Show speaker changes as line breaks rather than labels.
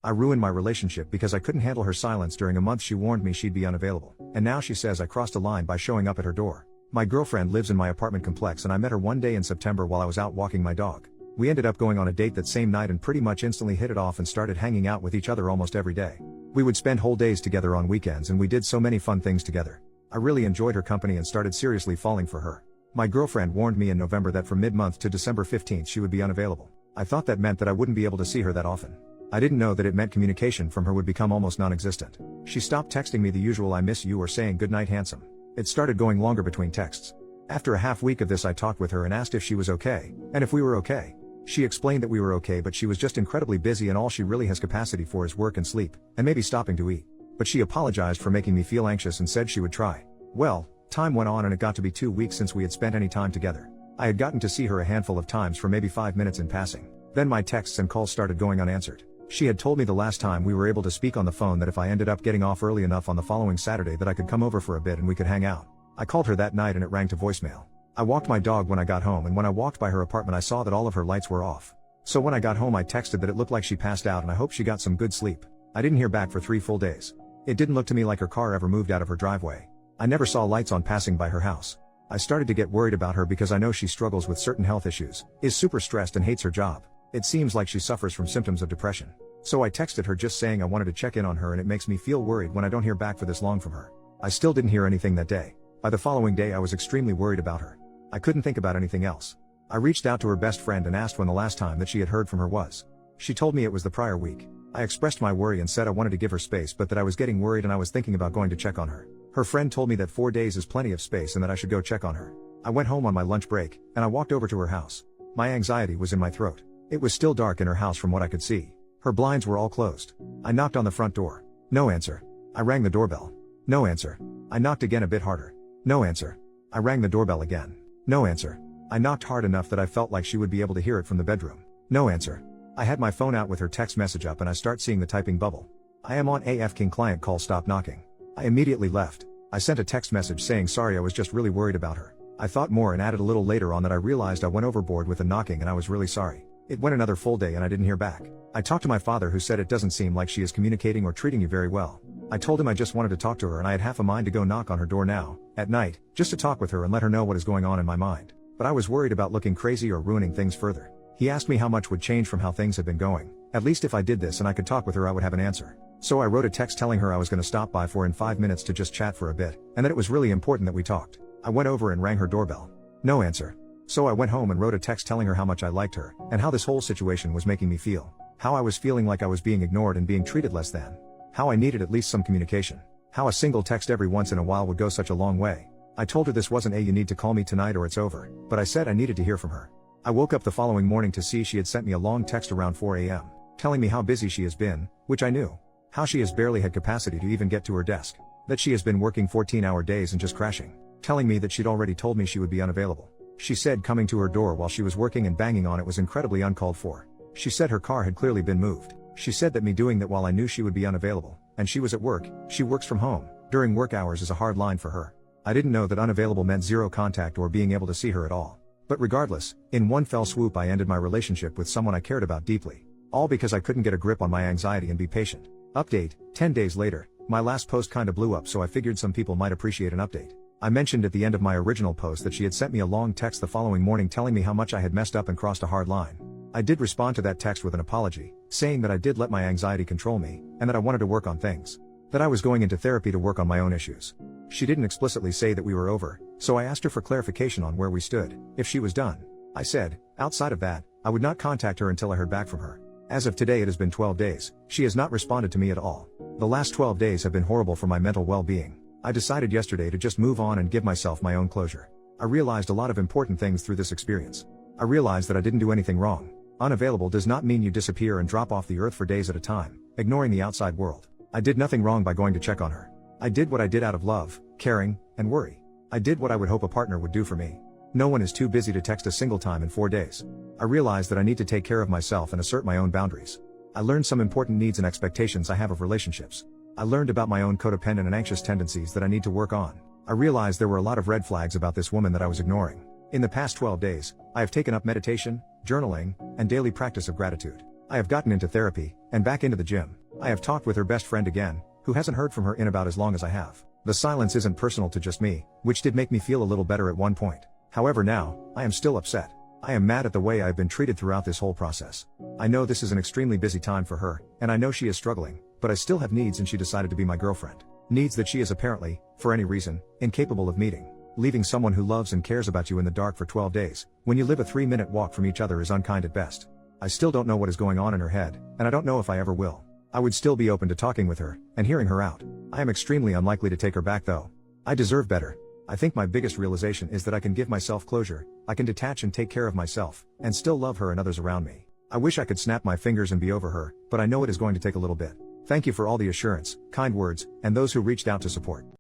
I ruined my relationship because I couldn't handle her silence. During a month she warned me she'd be unavailable. And now she says I crossed a line by showing up at her door. My girlfriend lives in my apartment complex and I met her one day in September while I was out walking my dog. We ended up going on a date that same night and pretty much instantly hit it off and started hanging out with each other almost every day. We would spend whole days together on weekends and we did so many fun things together. I really enjoyed her company and started seriously falling for her. My girlfriend warned me in November that from mid-month to December 15th she would be unavailable. I thought that meant that I wouldn't be able to see her that often. I didn't know that it meant communication from her would become almost non-existent. She stopped texting me the usual "I miss you" or saying "good night handsome." It started going longer between texts. After a half week of this I talked with her and asked if she was okay, and if we were okay. She explained that we were okay but she was just incredibly busy and all she really has capacity for is work and sleep, and maybe stopping to eat. But she apologized for making me feel anxious and said she would try. Well, time went on and it got to be 2 weeks since we had spent any time together. I had gotten to see her a handful of times for maybe 5 minutes in passing. Then my texts and calls started going unanswered. She had told me the last time we were able to speak on the phone that if I ended up getting off early enough on the following Saturday that I could come over for a bit and we could hang out. I called her that night and it rang to voicemail. I walked my dog when I got home and when I walked by her apartment I saw that all of her lights were off. So when I got home I texted that it looked like she passed out and I hope she got some good sleep. I didn't hear back for 3 full days. It didn't look to me like her car ever moved out of her driveway. I never saw lights on passing by her house. I started to get worried about her because I know she struggles with certain health issues, is super stressed and hates her job. It seems like she suffers from symptoms of depression. So I texted her just saying I wanted to check in on her and it makes me feel worried when I don't hear back for this long from her. I still didn't hear anything that day. By the following day I was extremely worried about her. I couldn't think about anything else. I reached out to her best friend and asked when the last time that she had heard from her was. She told me it was the prior week. I expressed my worry and said I wanted to give her space but that I was getting worried and I was thinking about going to check on her. Her friend told me that 4 days is plenty of space and that I should go check on her. I went home on my lunch break, and I walked over to her house. My anxiety was in my throat. It was still dark in her house from what I could see. Her blinds were all closed. I knocked on the front door. No answer. I rang the doorbell. No answer. I knocked again a bit harder. No answer. I rang the doorbell again. No answer. I knocked hard enough that I felt like she would be able to hear it from the bedroom. No answer. I had my phone out with her text message up and I start seeing the typing bubble. I am on AF King client call, stop knocking. I immediately left. I sent a text message saying sorry, I was just really worried about her. I thought more and added a little later on that I realized I went overboard with the knocking and I was really sorry. It went another full day and I didn't hear back. I talked to my father who said it doesn't seem like she is communicating or treating you very well. I told him I just wanted to talk to her and I had half a mind to go knock on her door now, at night, just to talk with her and let her know what is going on in my mind. But I was worried about looking crazy or ruining things further. He asked me how much would change from how things had been going. At least if I did this and I could talk with her I would have an answer. So I wrote a text telling her I was going to stop by in 5 minutes to just chat for a bit, and that it was really important that we talked. I went over and rang her doorbell. No answer. So I went home and wrote a text telling her how much I liked her, and how this whole situation was making me feel. How I was feeling like I was being ignored and being treated less than. How I needed at least some communication. How a single text every once in a while would go such a long way. I told her this wasn't a "you need to call me tonight or it's over," but I said I needed to hear from her. I woke up the following morning to see she had sent me a long text around 4 a.m. telling me how busy she has been, which I knew. How she has barely had capacity to even get to her desk. That she has been working 14-hour days and just crashing. Telling me that she'd already told me she would be unavailable. She said coming to her door while she was working and banging on it was incredibly uncalled for. She said her car had clearly been moved. She said that me doing that while I knew she would be unavailable, and she was at work, she works from home, during work hours is a hard line for her. I didn't know that unavailable meant zero contact or being able to see her at all. But regardless, in one fell swoop I ended my relationship with someone I cared about deeply. All because I couldn't get a grip on my anxiety and be patient. Update, 10 days later, my last post kinda blew up so I figured some people might appreciate an update. I mentioned at the end of my original post that she had sent me a long text the following morning telling me how much I had messed up and crossed a hard line. I did respond to that text with an apology, saying that I did let my anxiety control me, and that I wanted to work on things. That I was going into therapy to work on my own issues. She didn't explicitly say that we were over, so I asked her for clarification on where we stood, if she was done. I said, outside of that, I would not contact her until I heard back from her. As of today it has been 12 days, she has not responded to me at all. The last 12 days have been horrible for my mental well-being. I decided yesterday to just move on and give myself my own closure. I realized a lot of important things through this experience. I realized that I didn't do anything wrong. Unavailable does not mean you disappear and drop off the earth for days at a time, ignoring the outside world. I did nothing wrong by going to check on her. I did what I did out of love, caring, and worry. I did what I would hope a partner would do for me. No one is too busy to text a single time in 4 days. I realized that I need to take care of myself and assert my own boundaries. I learned some important needs and expectations I have of relationships. I learned about my own codependent and anxious tendencies that I need to work on. I realized there were a lot of red flags about this woman that I was ignoring. In the past 12 days, I have taken up meditation, journaling, and daily practice of gratitude. I have gotten into therapy, and back into the gym. I have talked with her best friend again, who hasn't heard from her in about as long as I have. The silence isn't personal to just me, which did make me feel a little better at one point. However now, I am still upset. I am mad at the way I have been treated throughout this whole process. I know this is an extremely busy time for her, and I know she is struggling, but I still have needs and she decided to be my girlfriend. Needs that she is apparently, for any reason, incapable of meeting. Leaving someone who loves and cares about you in the dark for 12 days, when you live a 3-minute walk from each other, is unkind at best. I still don't know what is going on in her head, and I don't know if I ever will. I would still be open to talking with her, and hearing her out. I am extremely unlikely to take her back though. I deserve better. I think my biggest realization is that I can give myself closure, I can detach and take care of myself, and still love her and others around me. I wish I could snap my fingers and be over her, but I know it is going to take a little bit. Thank you for all the assurance, kind words, and those who reached out to support.